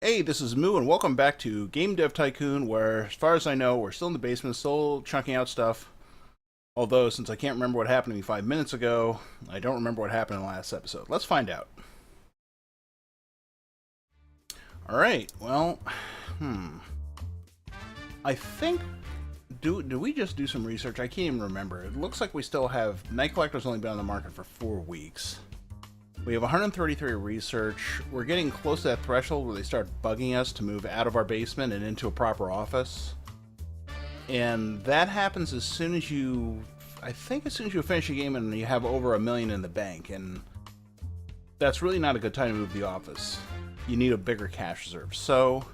Hey, this is Moo, and welcome back to Game Dev Tycoon, where, as far as I know, we're still in the basement, still chunking out stuff. Although, since I can't remember what happened to me 5 minutes ago, I don't remember what happened in the last episode. Let's find out. Alright, well, I think... Do we just do some research? I can't even remember. It looks like we still have... Night Collector's only been on the market for 4 weeks. We have 133 research. We're getting close to that threshold where they start bugging us to move out of our basement and into a proper office. And that happens as soon as you... I think as soon as you finish a game and you have over $1 million in the bank. And that's really not a good time to move the office. You need a bigger cash reserve. So,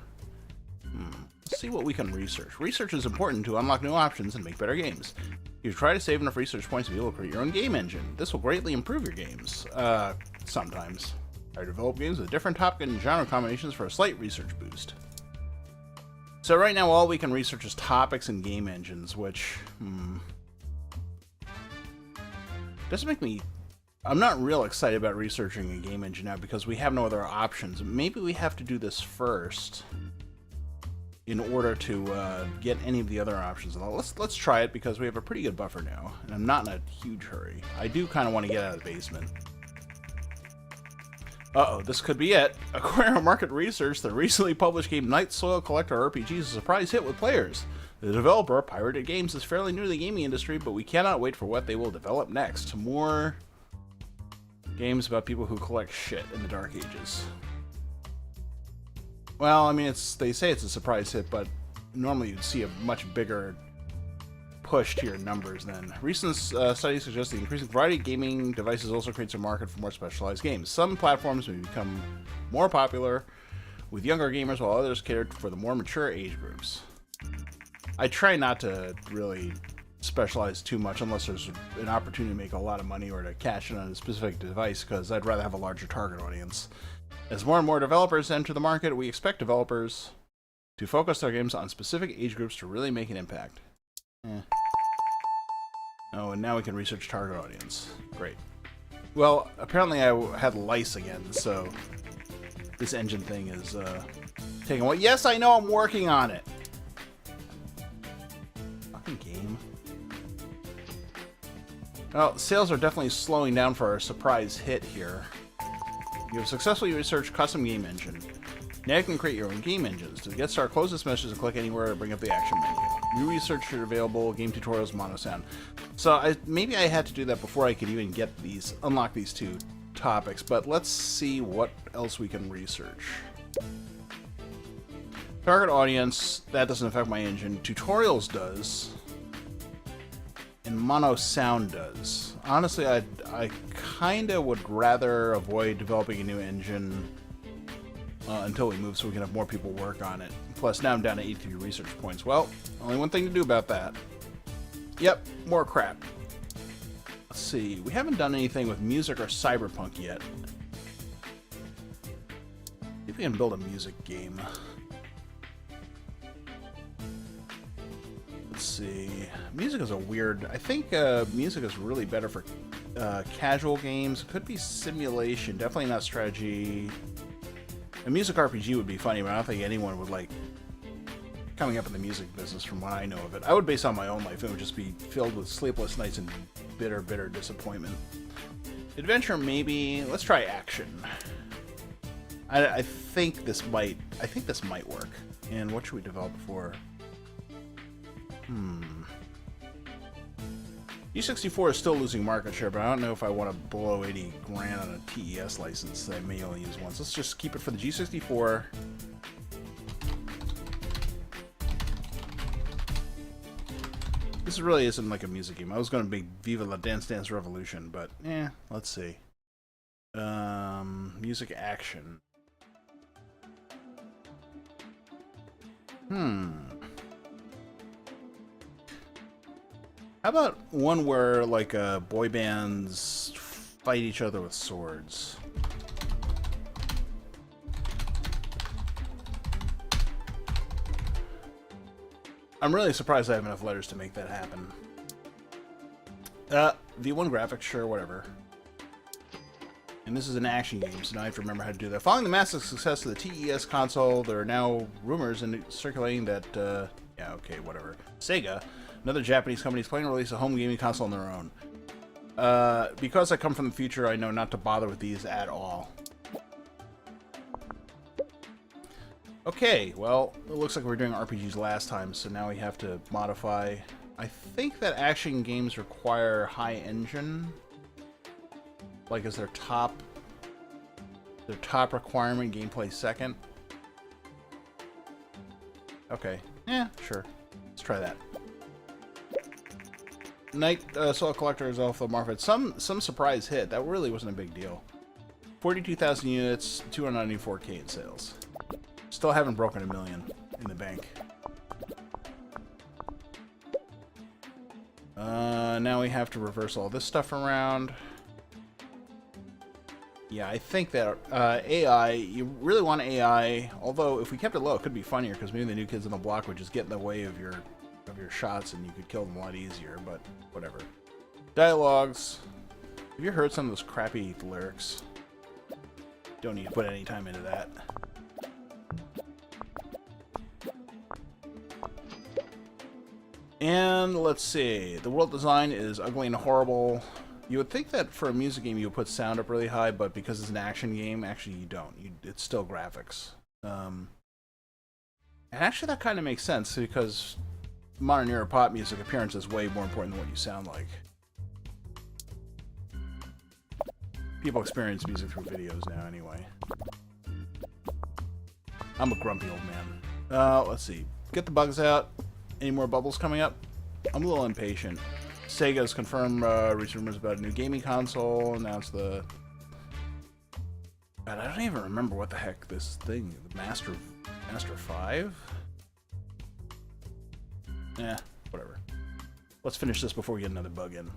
let's see what we can research. Research is important to unlock new options and make better games. You try to save enough research points to be able to create your own game engine. This will greatly improve your games. Sometimes. I develop games with different topic and genre combinations for a slight research boost. So right now all we can research is topics and game engines, which, doesn't make me... I'm not real excited about researching a game engine now because we have no other options. Maybe we have to do this first in order to get any of the other options. Let's try it because we have a pretty good buffer now, and I'm not in a huge hurry. I do kind of want to get out of the basement. Uh-oh, this could be it. According to market research, the recently published game Night Soil Collector RPG is a surprise hit with players. The developer, Pirated Games, is fairly new to the gaming industry, but we cannot wait for what they will develop next. More games about people who collect shit in the Dark Ages. Well, I mean, they say it's a surprise hit, but normally you'd see a much bigger push to your numbers then. Recent studies suggest the increasing variety of gaming devices also creates a market for more specialized games. Some platforms may become more popular with younger gamers, while others cater for the more mature age groups. I try not to really specialize too much unless there's an opportunity to make a lot of money or to cash in on a specific device, because I'd rather have a larger target audience. As more and more developers enter the market, we expect developers to focus their games on specific age groups to really make an impact. Oh, and now we can research target audience. Great. Well, apparently I had lice again, so this engine thing is taking a while. Yes, I know, I'm working on it. Fucking game. Well, sales are definitely slowing down for our surprise hit here. You have successfully researched custom game engine. Now you can create your own game engines. To get started, close this message and click anywhere to bring up the action menu. New research are available, game tutorials, mono sound. So maybe I had to do that before I could even get unlock these 2 topics, but let's see what else we can research. Target audience, that doesn't affect my engine. Tutorials does. And mono sound does. Honestly, I kinda would rather avoid developing a new engine until we move so we can have more people work on it. Plus, now I'm down to 83 research points. Well, only one thing to do about that. Yep, more crap. Let's see, we haven't done anything with music or cyberpunk yet. See if we can build a music game. Let's see, music is a weird... I think music is really better for casual games. It could be simulation, definitely not strategy. A music RPG would be funny, but I don't think anyone would like coming up in the music business from what I know of it. I would base it on my own life. It would just be filled with sleepless nights and bitter, bitter disappointment. Adventure, maybe. Let's try action. I think this might work. And what should we develop for? G64 is still losing market share, but I don't know if I want to blow 80 grand on a TES license that I may only use once. Let's just keep it for the G64. This really isn't like a music game. I was going to be Viva La Dance Dance Revolution, but let's see. Music action. How about one where, like, boy bands fight each other with swords? I'm really surprised I have enough letters to make that happen. V1 graphics, sure, whatever. And this is an action game, so now I have to remember how to do that. Following the massive success of the TES console, there are now rumors circulating that, yeah, okay, whatever. Sega, another Japanese company, is planning to release a home gaming console on their own. Because I come from the future, I know not to bother with these at all. Okay, well, it looks like we were doing RPGs last time, so now we have to modify. I think that action games require high engine. Like, is their top requirement, gameplay second? Okay, yeah, sure. Let's try that. Night Soul Collector is off the market. Some surprise hit. That really wasn't a big deal. 42,000 units, 294K in sales. Still haven't broken a million in the bank. Now we have to reverse all this stuff around. Yeah, I think that AI, you really want AI, although if we kept it low, it could be funnier, because maybe the new kids on the block would just get in the way of your shots and you could kill them a lot easier, but whatever. Dialogues. Have you heard some of those crappy lyrics? Don't need to put any time into that. And let's see, the world design is ugly and horrible. You would think that for a music game you would put sound up really high, but because it's an action game, actually you don't. It's still graphics. And actually that kind of makes sense, because modern era pop music appearance is way more important than what you sound like. People experience music through videos now anyway. I'm a grumpy old man. Let's see. Get the bugs out. Any more bubbles coming up? I'm a little impatient. Sega's confirmed recent rumors about a new gaming console. Announced the... God, I don't even remember what the heck this thing... The Master 5? Eh, whatever. Let's finish this before we get another bug in.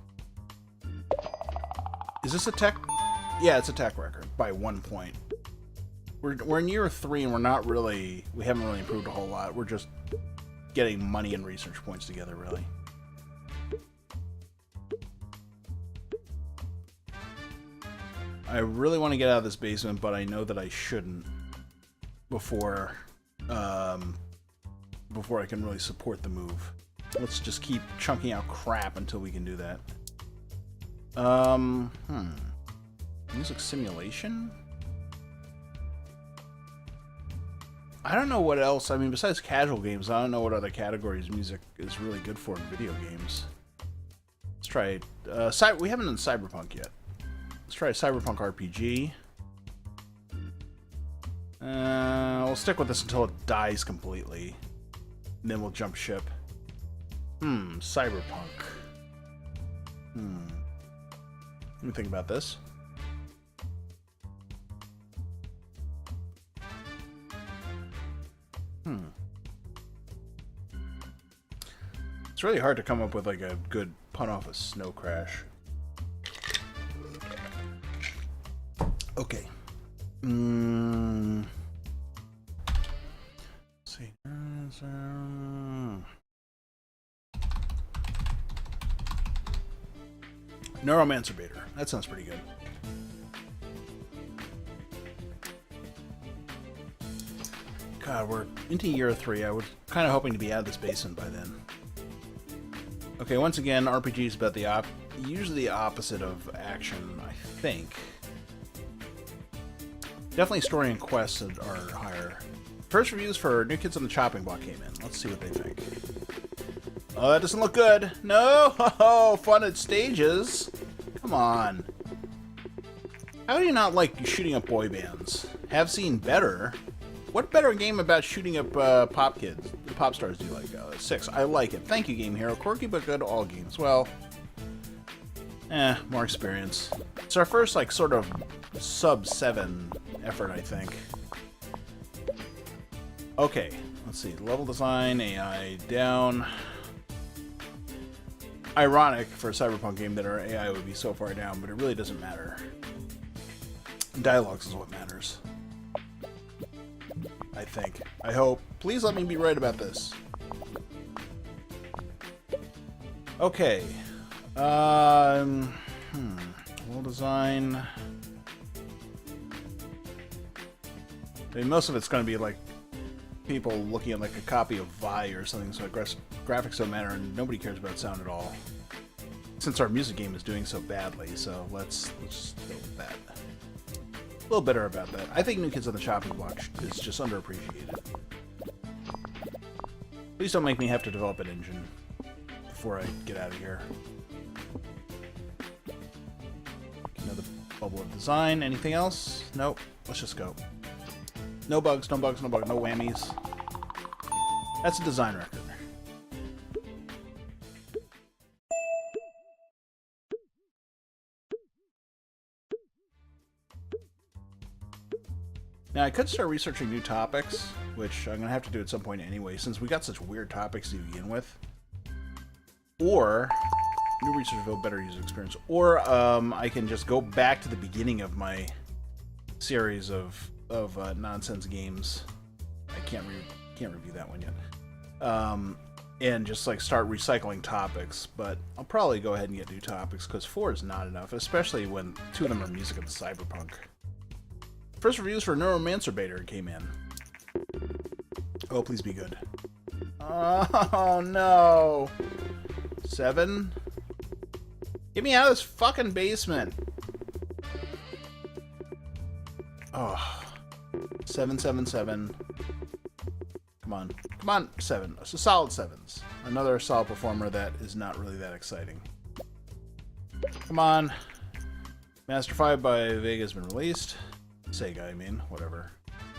Is this a tech? Yeah, it's a tech record by 1 point. We're in year 3 and we haven't really improved a whole lot. We're just getting money and research points together, really. I really want to get out of this basement, but I know that I shouldn't before I can really support the move. Let's just keep chunking out crap until we can do that. Music simulation? I don't know what else. I mean, besides casual games, I don't know what other categories music is really good for in video games. Let's try it. We haven't done Cyberpunk yet. Let's try a Cyberpunk RPG. We'll stick with this until it dies completely. And then we'll jump ship. Cyberpunk. Let me think about this. It's really hard to come up with like a good pun off a Snow Crash. Okay. Let's see. Neuromancer Baiter. That sounds pretty good. God, we're into year 3. I was kind of hoping to be out of this basement by then. Okay, once again, RPG is about usually the opposite of action, I think. Definitely story and quests are higher. First reviews for New Kids on the Chopping Block came in. Let's see what they think. Oh, that doesn't look good. No! Oh, fun at stages. Come on. How do you not like shooting up boy bands? Have seen better. What better game about shooting up pop stars do you like? 6. I like it. Thank you, Game Hero. Quirky but good, all games. Well, more experience. It's our first, like, sort of sub-7 effort, I think. Okay, let's see. Level design, AI down. Ironic for a Cyberpunk game that our AI would be so far down, but it really doesn't matter. Dialogues is what matters. I think. I hope. Please let me be right about this. Okay. World design. mean, most of it's going to be like people looking at like a copy of Vi or something, so graphics don't matter and nobody cares about sound at all. Since our music game is doing so badly, so let's just go with that. A little bitter about that. I think New Kids on the Chopping Block is just underappreciated. Please don't make me have to develop an engine before I get out of here. Another bubble of design. Anything else? Nope. Let's just go. No bugs, no bugs, no bugs, no whammies. That's a design record. Now, I could start researching new topics, which I'm going to have to do at some point anyway, since we got such weird topics to begin with. Or, new research will better user experience. Or, I can just go back to the beginning of my series of nonsense games. I can't review that one yet. And just, like, start recycling topics. But I'll probably go ahead and get new topics, because 4 is not enough, especially when 2 of them are music and cyberpunk. First reviews for Neuromancer Beta came in. Oh, please be good. Oh, no. 7? Get me out of this fucking basement. Oh. 7, 7, 7. Come on. Come on. 7. So solid 7s. Another solid performer that is not really that exciting. Come on. Master 5 by Vega has been released. Sega, I mean, whatever.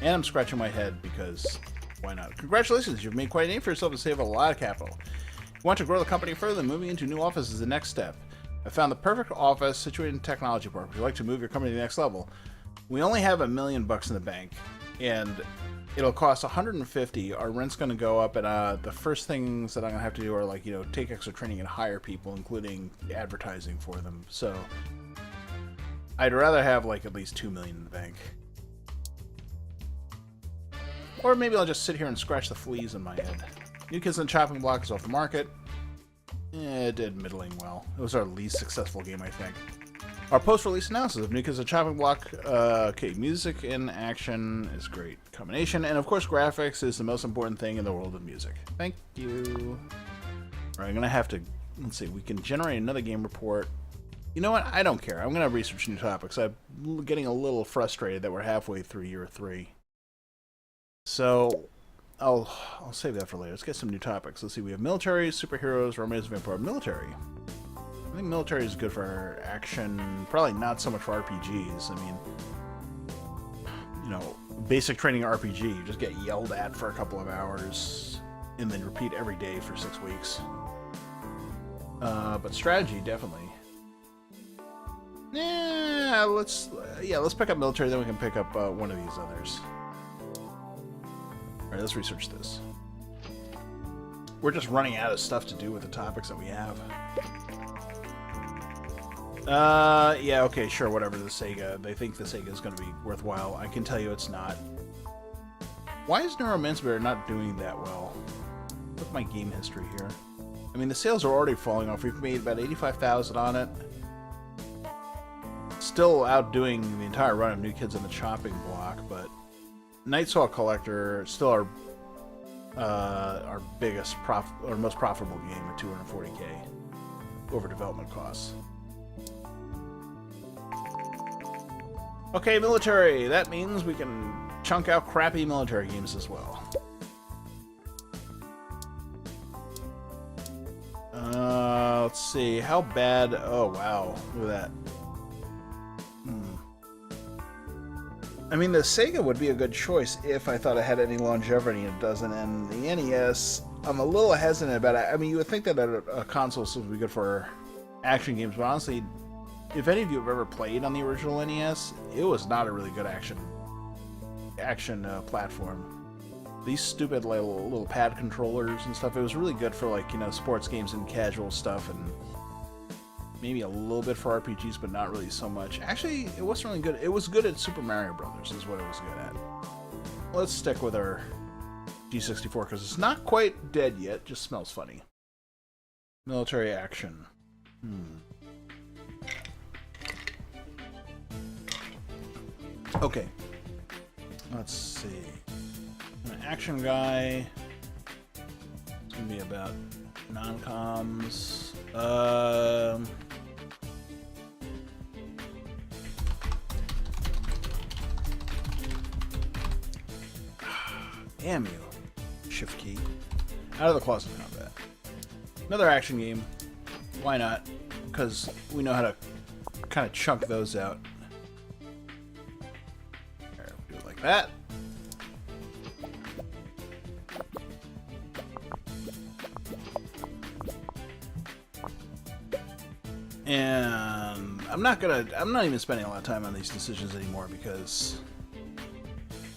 And I'm scratching my head because why not? Congratulations, you've made quite a name for yourself and saved a lot of capital. If you want to grow the company further, moving into a new office is the next step. I found the perfect office situated in Technology Park. Would you like to move your company to the next level? We only have $1 million in the bank, and it'll cost $150. Our rent's going to go up, and the first things that I'm going to have to do are, like, you know, take extra training and hire people, including advertising for them. So I'd rather have, like, at least $2 million in the bank. Or maybe I'll just sit here and scratch the fleas in my head. New Kids on the Chopping Block is off the market. It did middling well. It was our least successful game, I think. Our post-release analysis of New Kids on the Chopping Block. Okay, music and action is great combination. And, of course, graphics is the most important thing in the world of music. Thank you. All right, I'm going to have to... Let's see. We can generate another game report. You know what? I don't care. I'm going to research new topics. I'm getting a little frustrated that we're halfway through year 3. So, I'll save that for later. Let's get some new topics. Let's see. We have military, superheroes, romance, vampire, military. I think military is good for action. Probably not so much for RPGs. I mean, you know, basic training RPG. You just get yelled at for a couple of hours and then repeat every day for 6 weeks. But strategy, definitely. Yeah, let's pick up military, then we can pick up one of these others. Alright, let's research this. We're just running out of stuff to do with the topics that we have. Yeah, okay, sure, whatever, the Sega. They think the Sega is going to be worthwhile. I can tell you it's not. Why is Neuromancer not doing that well? Look at my game history here. I mean, the sales are already falling off. We've made about 85,000 on it. Still outdoing the entire run of New Kids on the Chopping Block, but Nightsaw Collector still our biggest or most profitable game at 240K over development costs. Okay, military. That means we can chunk out crappy military games as well. Let's see. How bad... Oh, wow. Look at that. I mean, the Sega would be a good choice if I thought it had any longevity, and it doesn't. And the NES, I'm a little hesitant about it. I mean, you would think that a console would be good for action games, but honestly, if any of you have ever played on the original NES, it was not a really good action platform. These stupid little pad controllers and stuff, it was really good for, like, you know, sports games and casual stuff, and maybe a little bit for RPGs, but not really so much. Actually, it wasn't really good. It was good at Super Mario Brothers, is what it was good at. Let's stick with our G64, because it's not quite dead yet, just smells funny. Military action. Okay. Let's see. An action guy. It's gonna be about non-coms. Damn you. Shift key. Out of the closet combat. Another action game. Why not? Because we know how to kind of chunk those out. Alright, we'll do it like that. And I'm not even spending a lot of time on these decisions anymore because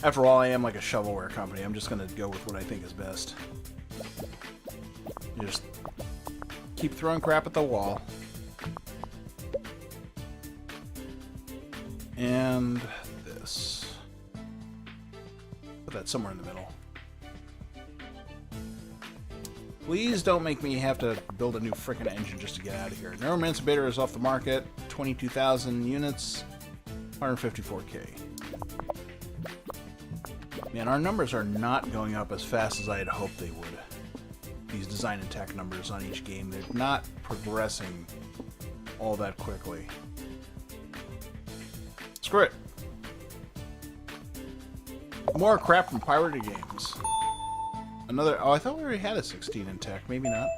after all, I am like a shovelware company. I'm just gonna go with what I think is best. Just keep throwing crap at the wall. And this. Put that somewhere in the middle. Please don't make me have to build a new frickin' engine just to get out of here. Neuromancer Beta is off the market. 22,000 units. 154k. Man, our numbers are not going up as fast as I had hoped they would. These design and tech numbers on each game, they're not progressing all that quickly. Screw it. More crap from pirated games. Another... Oh, I thought we already had a 16 in tech. Maybe not.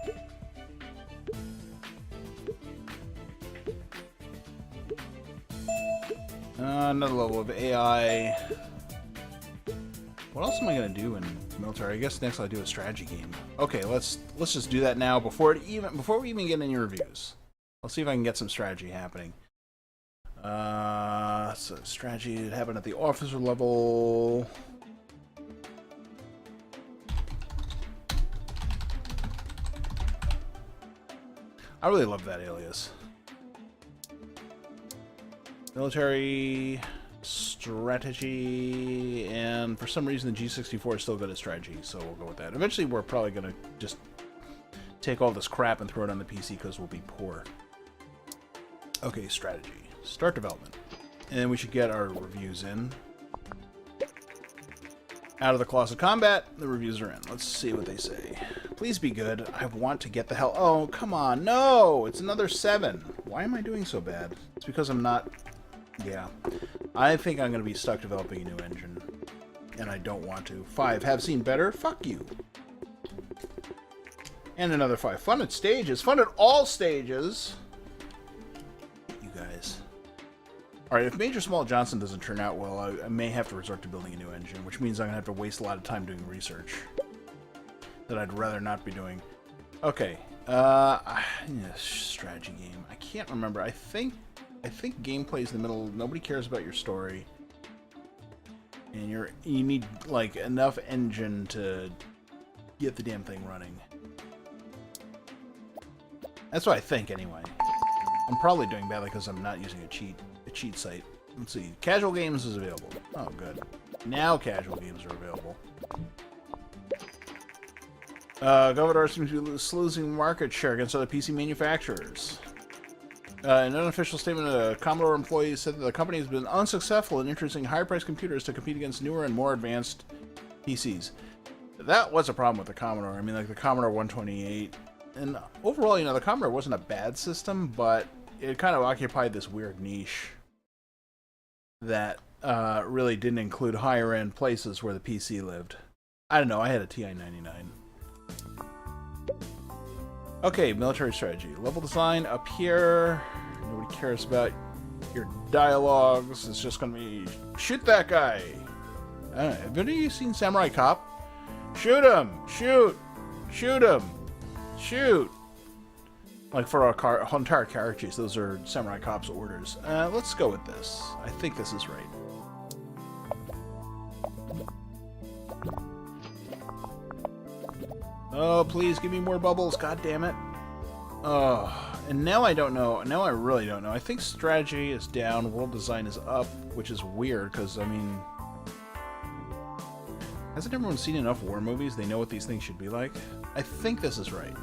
Another level of AI. What else am I gonna do in military? I guess next I'll do a strategy game. Okay, let's just do that now before we even get any reviews. Let's see if I can get some strategy happening. So strategy that happened at the officer level. I really love that alias. Military strategy, and for some reason the G64 is still good at strategy, so we'll go with that. Eventually we're probably going to just take all this crap and throw it on the PC because we'll be poor. Okay, strategy. Start development. And then we should get our reviews in. Out of the closet combat, the reviews are in. Let's see what they say. Please be good. I want to get the hell... Oh, come on. No! It's another 7. Why am I doing so bad? It's because I'm not... Yeah. I think I'm going to be stuck developing a new engine. And I don't want to. 5. Have seen better? Fuck you. And another 5. Fun at stages. Fun at all stages. You guys. Alright, if Major Small Johnson doesn't turn out well, I may have to resort to building a new engine, which means I'm going to have to waste a lot of time doing research that I'd rather not be doing. Okay. Strategy game. I can't remember. I think gameplay's in the middle. Nobody cares about your story. And you need, like, enough engine to get the damn thing running. That's what I think, anyway. I'm probably doing badly because I'm not using a cheat site. Let's see. Casual games is available. Oh, good. Now casual games are available. Govardor seems to be losing market share against other PC manufacturers. In an unofficial statement, Commodore employees said that the company has been unsuccessful in introducing higher-priced computers to compete against newer and more advanced PCs. That was a problem with the Commodore. I mean, like the Commodore 128. And overall, you know, the Commodore wasn't a bad system, but it kind of occupied this weird niche that really didn't include higher-end places where the PC lived. I don't know, I had a TI-99. Okay, military strategy. Level design up here. Nobody cares about your dialogues. It's just going to be, shoot that guy. I don't know, have any of you seen Samurai Cop? Shoot him! Shoot! Shoot him! Shoot! Like for our entire characters, those are Samurai Cop's orders. Let's go with this. I think this is right. Oh, please give me more bubbles. God damn it. Oh, and now I don't know. Now I really don't know. I think strategy is down, world design is up, which is weird because, I mean, hasn't everyone seen enough war movies? They know what these things should be like. I think this is right.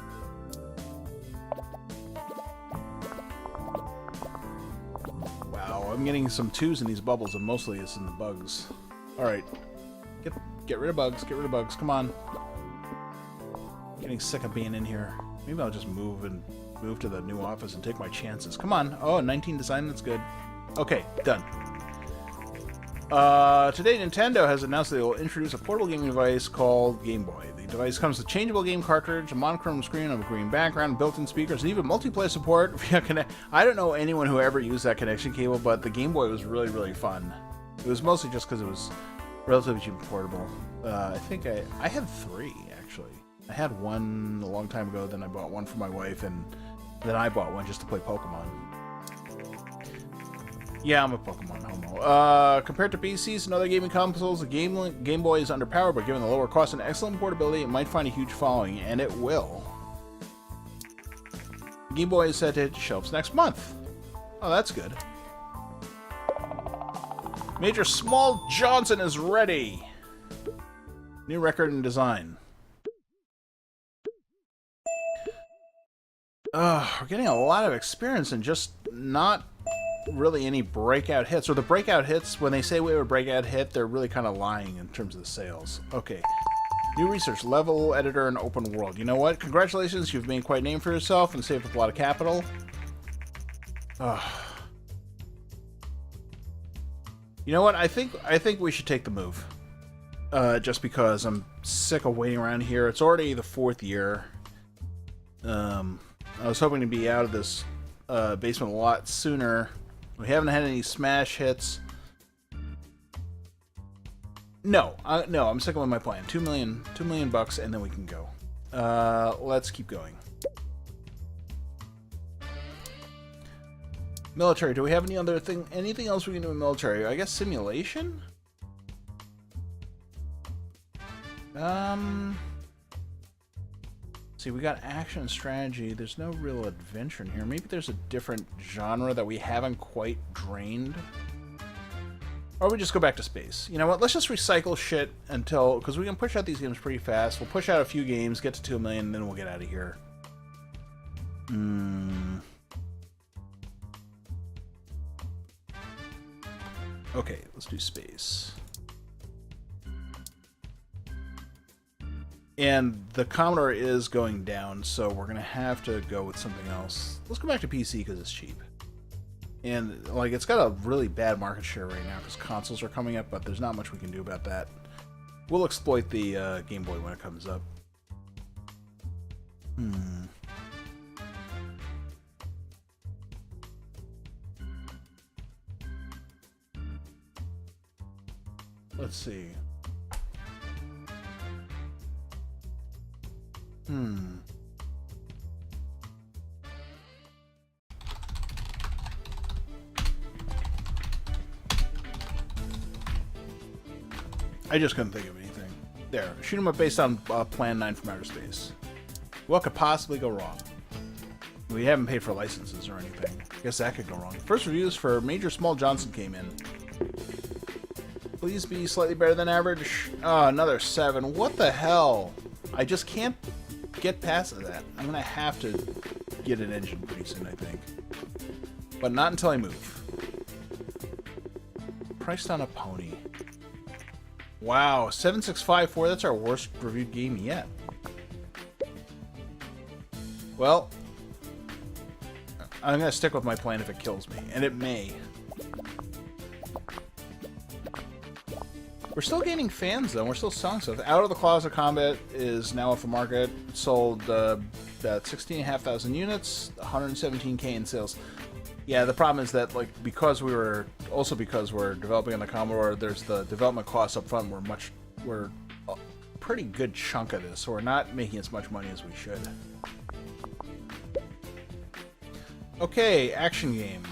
Wow, I'm getting some 2s in these bubbles, and mostly it's in the bugs. Alright. Get rid of bugs. Get rid of bugs. Come on. Getting sick of being in here. Maybe I'll just move to the new office and take my chances. Come on. Oh, 19 design. That's good. Okay, done. Today, Nintendo has announced they will introduce a portable gaming device called Game Boy. The device comes with a changeable game cartridge, a monochrome screen of a green background, built-in speakers, and even multiplayer support via connect. I don't know anyone who ever used that connection cable, but the Game Boy was really, really fun. It was mostly just because it was relatively cheap and portable. I think I had 3, actually. I had one a long time ago, then I bought one for my wife, and then I bought one just to play Pokemon. Yeah, I'm a Pokemon homo. Compared to PCs and other gaming consoles, the Game Boy is underpowered, but given the lower cost and excellent portability, it might find a huge following, and it will. The Game Boy is set to hit shelves next month. Oh, that's good. Major Small Johnson is ready. New record and design. We're getting a lot of experience and just not really any breakout hits. Or the breakout hits, when they say we have a breakout hit, they're really kind of lying in terms of the sales. Okay. New research, level editor, and open world. You know what? Congratulations, you've made quite a name for yourself and saved up a lot of capital. You know what? I think we should take the move. Just because I'm sick of waiting around here. It's already the 4th year. I was hoping to be out of this basement a lot sooner. We haven't had any smash hits. No, I'm sticking with my plan. $2 million bucks, and then we can go. Let's keep going. Military. Do we have anything else we can do in military? I guess simulation? See, we got action and strategy. There's no real adventure in here. Maybe there's a different genre that we haven't quite drained. Or we just go back to space. You know what? Let's just recycle shit until... Because we can push out these games pretty fast. We'll push out a few games, get to 2 million, and then we'll get out of here. Okay, let's do space. And the Commodore is going down, so we're going to have to go with something else. Let's go back to PC because it's cheap. And, like, it's got a really bad market share right now because consoles are coming up, but there's not much we can do about that. We'll exploit the Game Boy when it comes up. Let's see. I just couldn't think of anything. There. Shoot 'em up based on Plan 9 from outer space. What could possibly go wrong? We haven't paid for licenses or anything. Guess that could go wrong. First reviews for Major Small Johnson came in. Please be slightly better than average. Oh, another 7. What the hell? I just can't get past that. I'm going to have to get an engine pretty soon, I think. But not until I move. Priced on a pony. Wow, 7654. That's our worst reviewed game yet. Well, I'm going to stick with my plan if it kills me. And it may. We're still gaining fans, though. We're still selling stuff. Out of the Closet Combat is now off the market. It sold about 16,500 units, 117K in sales. Yeah, the problem is that, like, because we're developing on the Commodore, there's the development costs up front. We're a pretty good chunk of this, so we're not making as much money as we should. Okay, action game.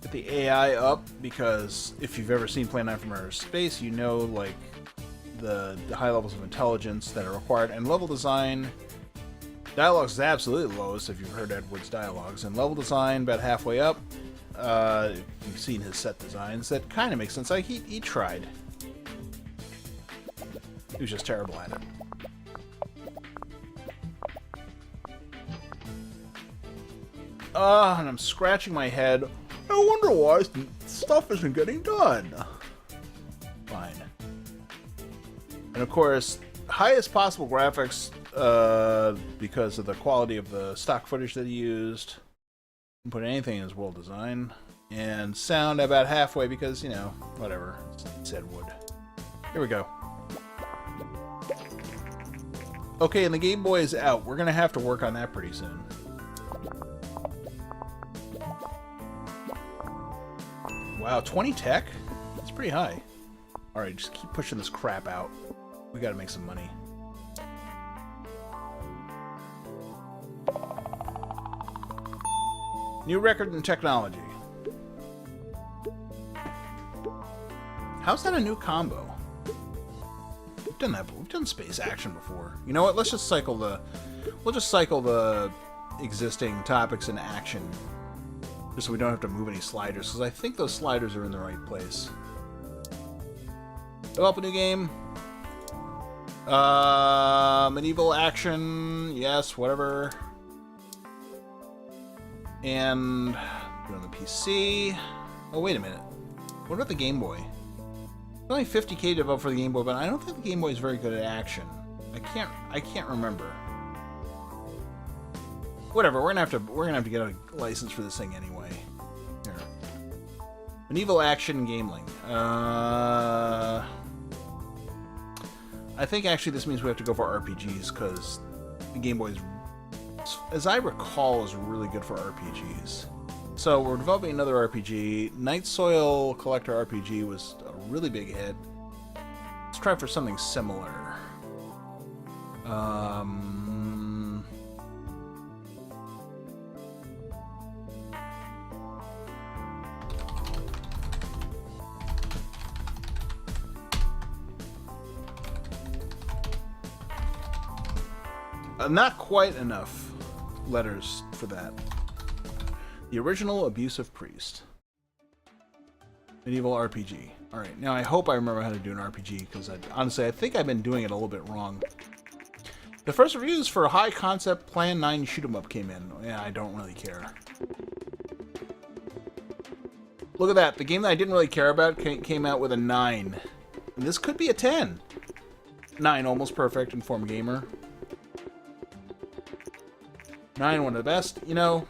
Get the AI up, because if you've ever seen Plan 9 from Outer Space, you know, like, the high levels of intelligence that are required, and level design. Dialogues is absolutely the lowest if you've heard Edward's dialogues, and level design about halfway up. If you've seen his set designs, that kind of makes sense. Like, he tried. He was just terrible at it. And I'm scratching my head. I wonder why stuff isn't getting done. Fine. And of course, highest possible graphics because of the quality of the stock footage that he used. Didn't put anything in his world design. And sound about halfway because, you know, whatever. It said wood. Here we go. Okay, and the Game Boy is out. We're going to have to work on that pretty soon. Wow, 20 tech? That's pretty high. Alright, just keep pushing this crap out. We gotta make some money. New record in technology. How's that a new combo? We've done that, but we've done space action before. You know what? Let's just cycle the... We'll just cycle the existing topics in action. Just so we don't have to move any sliders, because I think those sliders are in the right place. Develop a new game. Medieval action. Yes, whatever. And do it on the PC. Oh, wait a minute. What about the Game Boy? Only 50K developed for the Game Boy, but I don't think the Game Boy is very good at action. I can't remember. Whatever, we're gonna have to get a license for this thing anyway. Here. Medieval action Gameling. I think actually this means we have to go for RPGs, because the Game Boy is, as I recall, is really good for RPGs. So we're developing another RPG. Night Soil Collector RPG was a really big hit. Let's try for something similar. Not quite enough letters for that. The original Abusive Priest. Medieval RPG. Alright, now I hope I remember how to do an RPG, because honestly, I think I've been doing it a little bit wrong. The first reviews for High Concept Plan 9 Shoot 'em Up came in. Yeah, I don't really care. Look at that. The game that I didn't really care about came out with a 9. And this could be a 10. 9, almost perfect, Informed Gamer. 9, one of the best. You know,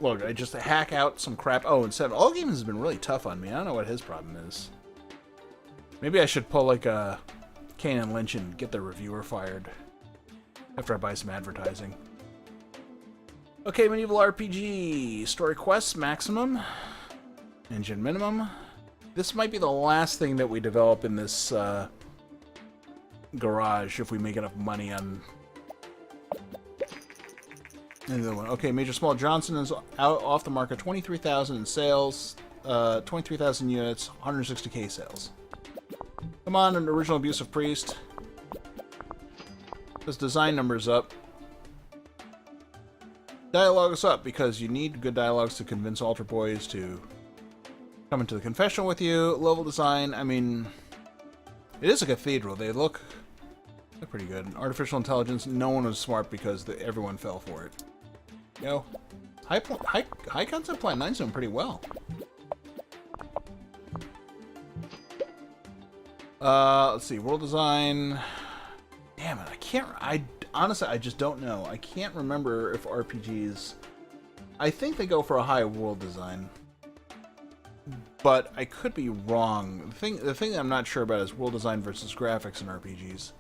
look, I just hack out some crap. Oh, and 7. All games has been really tough on me. I don't know what his problem is. Maybe I should pull like a Kane and Lynch and get the reviewer fired after I buy some advertising. Okay, Medieval RPG. Story quests, maximum. Engine minimum. This might be the last thing that we develop in this garage if we make enough money on... And the other one. Okay, Major Small Johnson is out off the market. 23,000 in sales, 23,000 units, 160K sales. Come on, an original Abusive Priest. This design number's up. Dialogue is up because you need good dialogues to convince altar boys to come into the confessional with you. Level design, I mean, it is a cathedral. They look pretty good. Artificial intelligence, no one was smart because everyone fell for it. You know, high concept plan 9's doing pretty well. Let's see, world design. Damn it, honestly, I just don't know. I can't remember if RPGs... I think they go for a high world design. But I could be wrong. The thing that I'm not sure about is world design versus graphics in RPGs.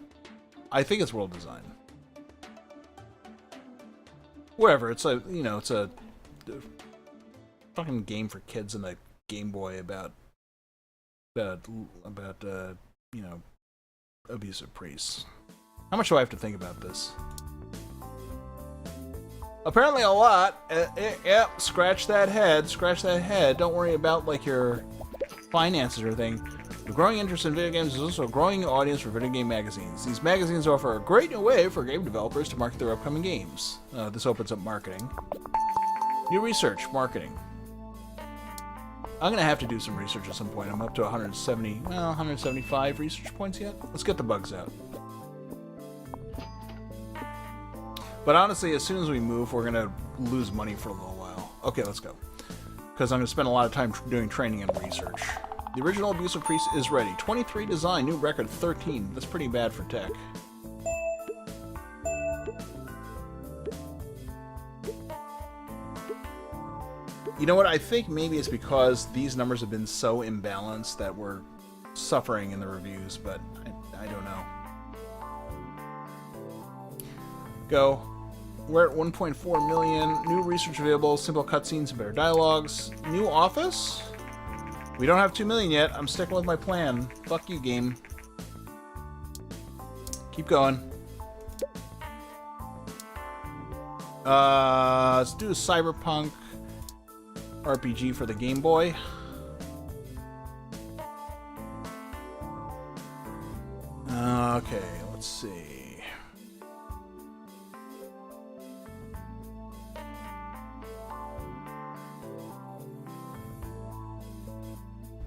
I think it's world design. Whatever, it's a, you know, it's a fucking game for kids in the Game Boy about you know, abusive priests. How much do I have to think about this? Apparently a lot. Yep, scratch that head, scratch that head. Don't worry about, like, your finances or anything. The growing interest in video games is also a growing audience for video game magazines. These magazines offer a great new way for game developers to market their upcoming games. This opens up marketing. New research, marketing. I'm going to have to do some research at some point. I'm up to 175 research points yet. Let's get the bugs out. But honestly, as soon as we move, we're going to lose money for a little while. Okay, let's go. because I'm going to spend a lot of time doing training and research. The original Abusive Priest is ready. 23 design, new record 13. That's pretty bad for tech. You know what? I think maybe it's because these numbers have been so imbalanced that we're suffering in the reviews, but I don't know. Go. We're at 1.4 million. New research available. Simple cutscenes and better dialogues. New office? We don't have 2 million yet. I'm sticking with my plan. Fuck you, game. Keep going. Let's do a Cyberpunk RPG for the Game Boy. Okay, let's see.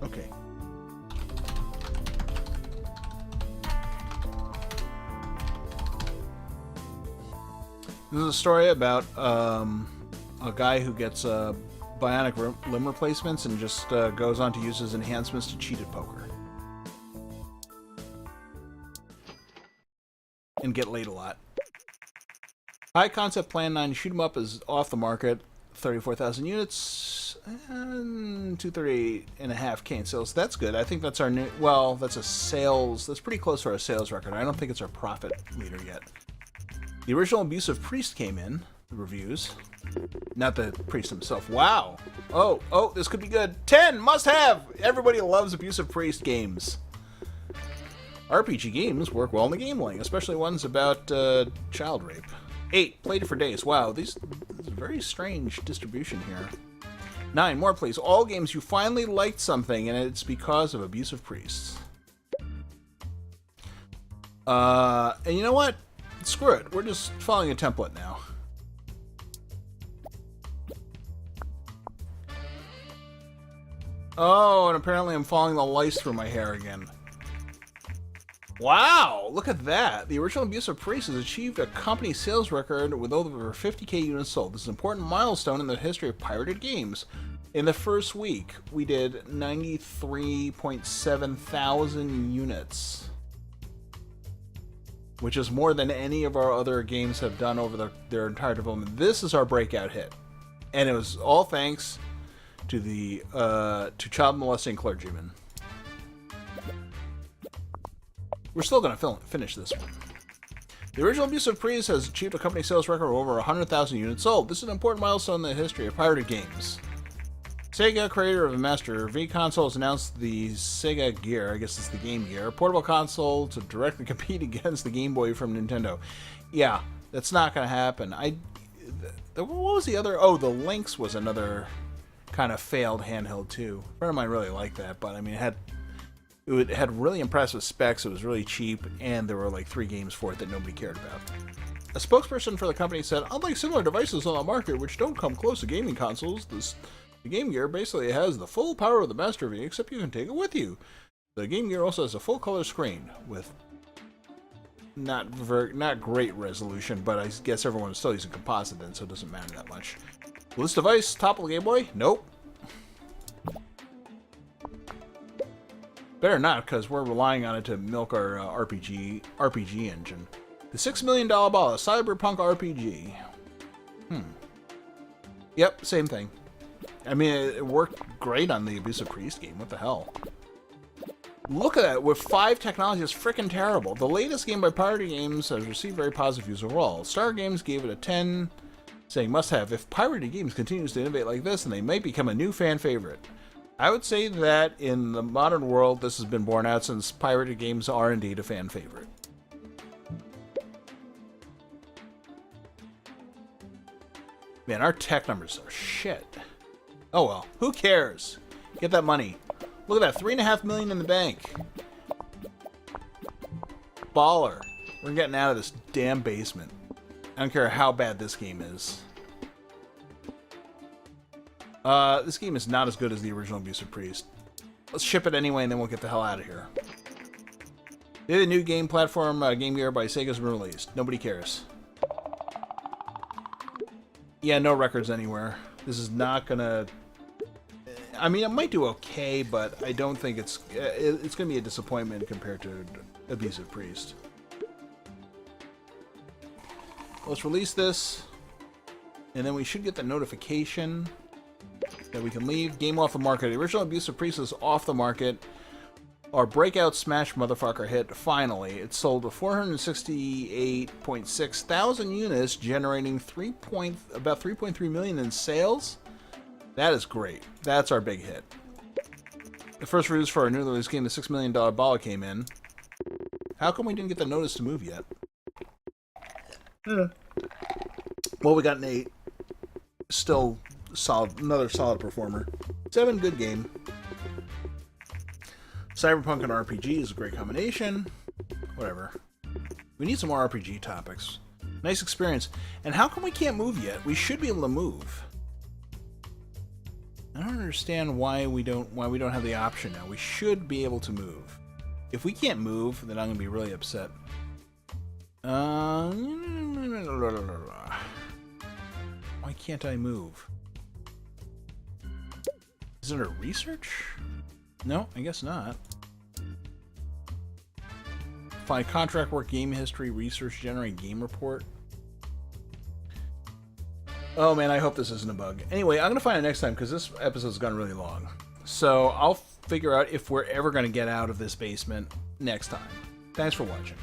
Okay. This is a story about a guy who gets bionic limb replacements and just goes on to use his enhancements to cheat at poker. And get laid a lot. High concept plan 9 shoot 'em up is off the market. 34,000 units and 238.5K in sales. That's good. I think that's our new. Well, that's a sales. That's pretty close to our sales record. I don't think it's our profit meter yet. The original Abusive Priest came in. The reviews. Not the priest himself. Wow. Oh, this could be good. 10 must have. Everybody loves Abusive Priest games. RPG games work well in the Gameling, especially ones about child rape. 8 played for days. Wow, this is a very strange distribution here. 9 more please. All games you finally liked something, and it's because of Abusive Priests. And you know what? Screw it. We're just following a template now. Oh, and apparently I'm following the lice through my hair again. Wow, look at that. The original Abusive Priest has achieved a company sales record with over 50K units sold. This is an important milestone in the history of pirated games. In the first week, we did 93.7 thousand units, which is more than any of our other games have done over their entire development. This is our breakout hit, and it was all thanks to the child molesting clergyman. We're still going to finish this one. The original Abusive Priest has achieved a company sales record of over 100,000 units sold. This is an important milestone in the history of pirated games. Sega, creator of the Master V console, has announced the Sega Gear, I guess it's the Game Gear, a portable console to directly compete against the Game Boy from Nintendo. Yeah, that's not going to happen. What was the other? Oh, the Lynx was another kind of failed handheld too. A friend of mine really liked that, but I mean, it had really impressive specs, it was really cheap, and there were like 3 games for it that nobody cared about. A spokesperson for the company said, unlike similar devices on the market which don't come close to gaming consoles, the Game Gear basically has the full power of the Master V, except you can take it with you. The Game Gear also has a full color screen with not great resolution, but I guess everyone is still using composite then, so it doesn't matter that much. Will this device topple the Game Boy? Nope. Better not, because we're relying on it to milk our RPG engine. The $6 million ball, a Cyberpunk RPG. Yep, same thing. I mean, it worked great on the Abusive Priest game. What the hell? Look at that. With 5 technology, it's freaking terrible. The latest game by Pirate Games has received very positive reviews overall. Star Games gave it a 10, saying must have. If Pirate Games continues to innovate like this, then they might become a new fan favorite. I would say that in the modern world, this has been borne out since pirated games are indeed a fan favorite. Man, our tech numbers are shit. Oh well, who cares? Get that money. Look at that, 3.5 million in the bank. Baller. We're getting out of this damn basement. I don't care how bad this game is. This game is not as good as the original Abusive Priest. Let's ship it anyway, and then we'll get the hell out of here. The new game platform, Game Gear by Sega has been released. Nobody cares. Yeah, no records anywhere. This is not gonna I mean, it might do okay, but I don't think it's going to be a disappointment compared to Abusive Priest. Let's release this, and then we should get the notification that we can leave. Game off the market. The original Abusive Priest is off the market. Our breakout smash motherfucker hit finally. It sold to 468.6 thousand units, generating about 3.3 million in sales. That is great. That's our big hit. The first reviews for our newly released game, the $6 million ball, came in. How come we didn't get the notice to move yet? Well, we got an 8. Still solid, another solid performer. 7, good game. Cyberpunk and RPG is a great combination. Whatever. We need some more RPG topics. Nice experience. And how come we can't move yet? We should be able to move. I don't understand why we don't have the option now. We should be able to move. If we can't move, then I'm gonna be really upset. Why can't I move? Is it a research? No, I guess not. Find contract work, game history, research, generate game report. Oh man, I hope this isn't a bug. Anyway, I'm gonna find it next time because this episode's gone really long. So I'll figure out if we're ever gonna get out of this basement next time. Thanks for watching.